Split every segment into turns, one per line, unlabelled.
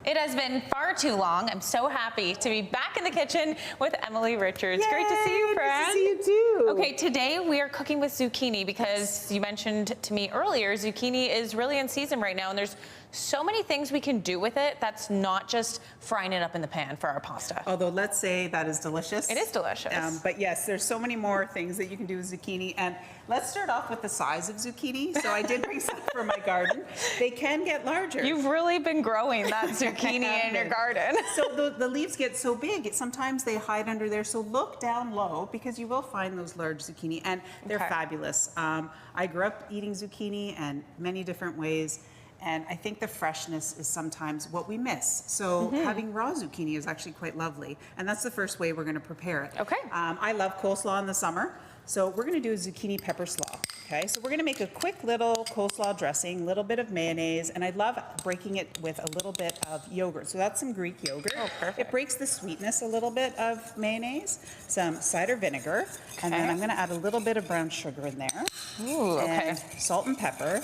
It has been far too long. I'm so happy to be back in the kitchen with Emily Richards.
Yay,
great to see you, friend.
Good to see you too.
Okay, today we are cooking with zucchini because you mentioned to me earlier, zucchini is really in season right now, and there's so many things we can do with it that's not just frying it up in the pan for our pasta.
Although let's say that is delicious.
It is delicious.
But yes, there's so many more things that you can do with zucchini. And let's start off with the size of zucchini. So I did bring some from my garden. They can get larger.
You've really been growing that zucchini in your garden.
So the leaves get so big, sometimes they hide under there. So look down low because you will find those large zucchini and they're fabulous. I grew up eating zucchini and many different ways. And I think the freshness is sometimes what we miss. So having raw zucchini is actually quite lovely. And that's the first way we're going to prepare it.
Okay.
I love coleslaw in the summer. So we're going to do a zucchini pepper slaw. Okay, so we're going to make a quick little coleslaw dressing, a little bit of mayonnaise, and I love breaking it with a little bit of yogurt. So that's some Greek yogurt.
Oh, perfect.
It breaks the sweetness a little bit of mayonnaise, some cider vinegar, and then I'm going to add a little bit of brown sugar in there.
Ooh, okay.
And salt and pepper.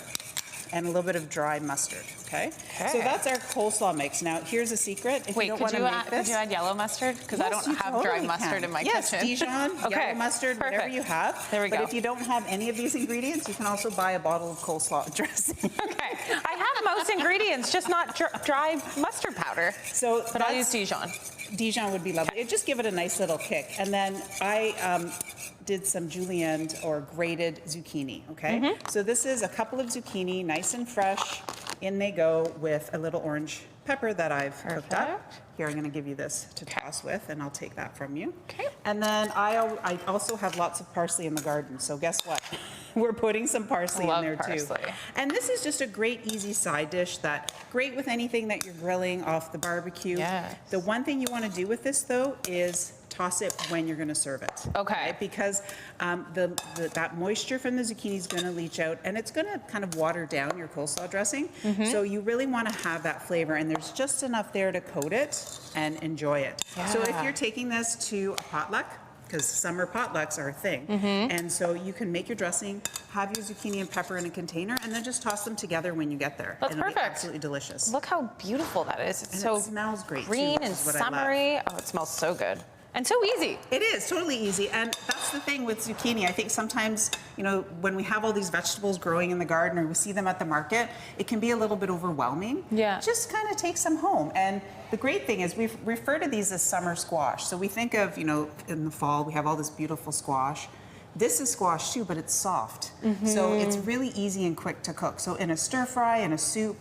And a little bit of dry mustard, okay? So that's our coleslaw mix. Now, here's a secret. If you don't want to make this,
could you add yellow mustard? Because I don't have
totally
dry mustard in my kitchen.
Yes, Dijon, yellow mustard, whatever you have.
There we go.
But if you don't have any of these ingredients, you can also buy a bottle of coleslaw dressing.
Okay, I have most ingredients, just not dry mustard powder.
So,
but I'll use Dijon.
Dijon would be lovely. It just give it a nice little kick. And then I did some julienne or grated zucchini, okay? So this is a couple of zucchini, nice and fresh. In they go with a little orange pepper that I've cooked up. Here, I'm gonna give you this to toss with, and I'll take that from you.
Okay.
And then I also have lots of parsley in the garden, so guess what? We're putting some parsley in there too. And this is just a great, easy side dish that great with anything that you're grilling off the barbecue.
Yes.
The one thing you wanna do with this though is toss it when you're going to serve it.
Okay.
Right? Because that moisture from the zucchini is going to leach out and it's going to kind of water down your coleslaw dressing. So you really want to have that flavor and there's just enough there to coat it and enjoy it.
Yeah.
So if you're taking this to a potluck, because summer potlucks are a thing, and so you can make your dressing, have your zucchini and pepper in a container, and then just toss them together when you get there.
That's
It'll
perfect.
Be absolutely delicious.
Look how beautiful that is. It's
And
so
it smells great
green
too,
and
which is what I love.
summery. Oh, it smells so good. And so easy.
It is totally easy, and that's the thing with zucchini. I think sometimes, you know, when we have all these vegetables growing in the garden or we see them at the market, it can be a little bit overwhelming.
Yeah.
Just kind of take some home. And the great thing is we refer to these as summer squash. So we think of, you know, in the fall, we have all this beautiful squash. This is squash too, but it's soft. So it's really easy and quick to cook. So in a stir fry, in a soup.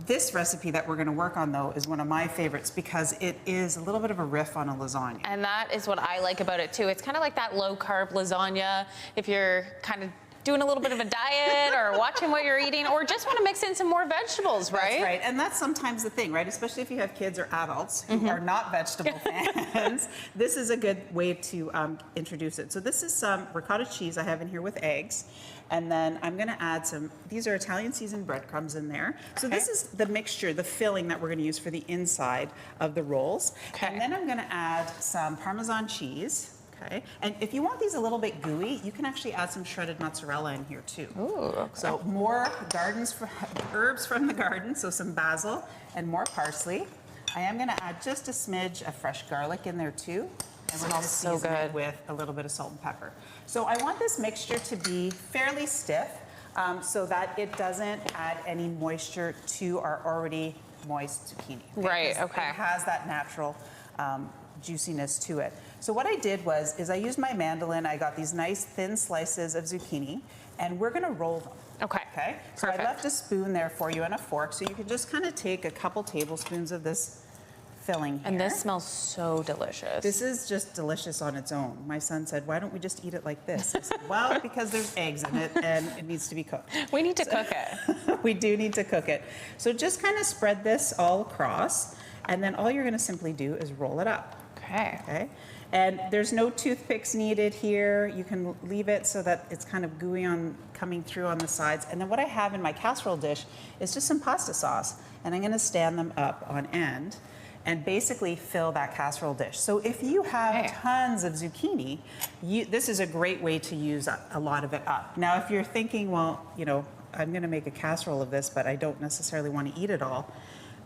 This recipe that we're going to work on, though, is one of my favorites because it is a little bit of a riff on a lasagna.
And that is what I like about it, too. It's kind of like that low-carb lasagna if you're kind of doing a little bit of a diet or watching what you're eating or just want to mix in some more vegetables, right?
That's right. And that's sometimes the thing, right? Especially if you have kids or adults who are not vegetable fans. This is a good way to introduce it. So this is some ricotta cheese I have in here with eggs. And then I'm going to add some, these are Italian seasoned breadcrumbs in there. So this is the mixture, the filling that we're going to use for the inside of the rolls. And then I'm going to add some Parmesan cheese. Okay, and if you want these a little bit gooey, you can actually add some shredded mozzarella in here too.
Ooh, okay.
So more herbs from the garden, so some basil and more parsley. I am going to add just a smidge of fresh garlic in there too. And we're going to season it with a little bit of salt and pepper. So I want this mixture to be fairly stiff so that it doesn't add any moisture to our already moist zucchini.
Right, okay.
It has that natural juiciness to it. So what I did is I used my mandolin. I got these nice thin slices of zucchini, and we're going to roll them.
Okay.
Okay. So I left a spoon there for you and a fork, so you can just kind of take a couple tablespoons of this filling here.
And this smells so delicious.
This is just delicious on its own. My son said, "Why don't we just eat it like this?" I said, "Well, because there's eggs in it and it needs to be cooked."
We need to cook it.
We do need to cook it. So just kind of spread this all across, and then all you're going to simply do is roll it up.
Okay.
Okay. And there's no toothpicks needed here. You can leave it so that it's kind of gooey on coming through on the sides. And then what I have in my casserole dish is just some pasta sauce, and I'm going to stand them up on end and basically fill that casserole dish. So if you have tons of zucchini, this is a great way to use a lot of it up. Now, if you're thinking, well, you know, I'm going to make a casserole of this, but I don't necessarily want to eat it all.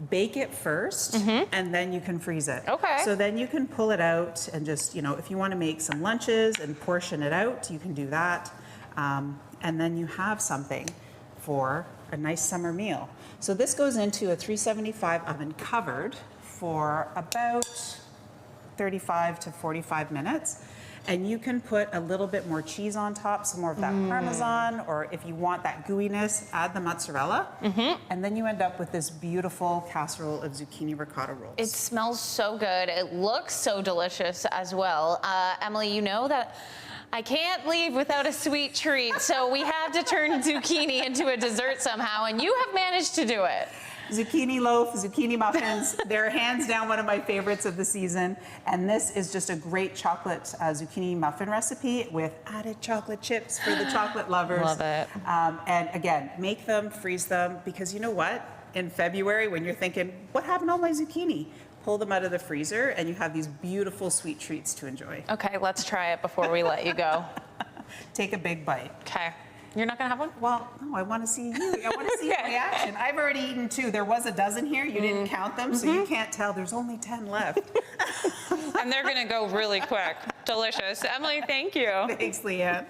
bake it first, and then you can freeze it.
Okay.
So then you can pull it out and just, you know, if you want to make some lunches and portion it out, you can do that. And then you have something for a nice summer meal. So this goes into a 375 oven covered for about 35 to 45 minutes. And you can put a little bit more cheese on top, some more of that Parmesan, or if you want that gooiness, add the mozzarella. And then you end up with this beautiful casserole of zucchini ricotta rolls.
It smells so good. It looks so delicious as well. Emily, you know that I can't leave without a sweet treat, so we had to turn zucchini into a dessert somehow, and you have managed to do it.
Zucchini loaf, zucchini muffins, they're hands down one of my favorites of the season. And this is just a great chocolate zucchini muffin recipe with added chocolate chips for the chocolate lovers.
Love it.
And again, make them, freeze them, because you know what? In February, when you're thinking, what happened to all my zucchini? Pull them out of the freezer and you have these beautiful sweet treats to enjoy.
Okay, let's try it before we let you go.
Take a big bite.
Okay. You're not gonna have one?
Well, no, I want to see you. I want to see your reaction. I've already eaten 2. There was a dozen here. You didn't count them, so you can't tell. There's only 10 left.
And they're gonna go really quick. Delicious. Emily, thank you.
Thanks, Leanne.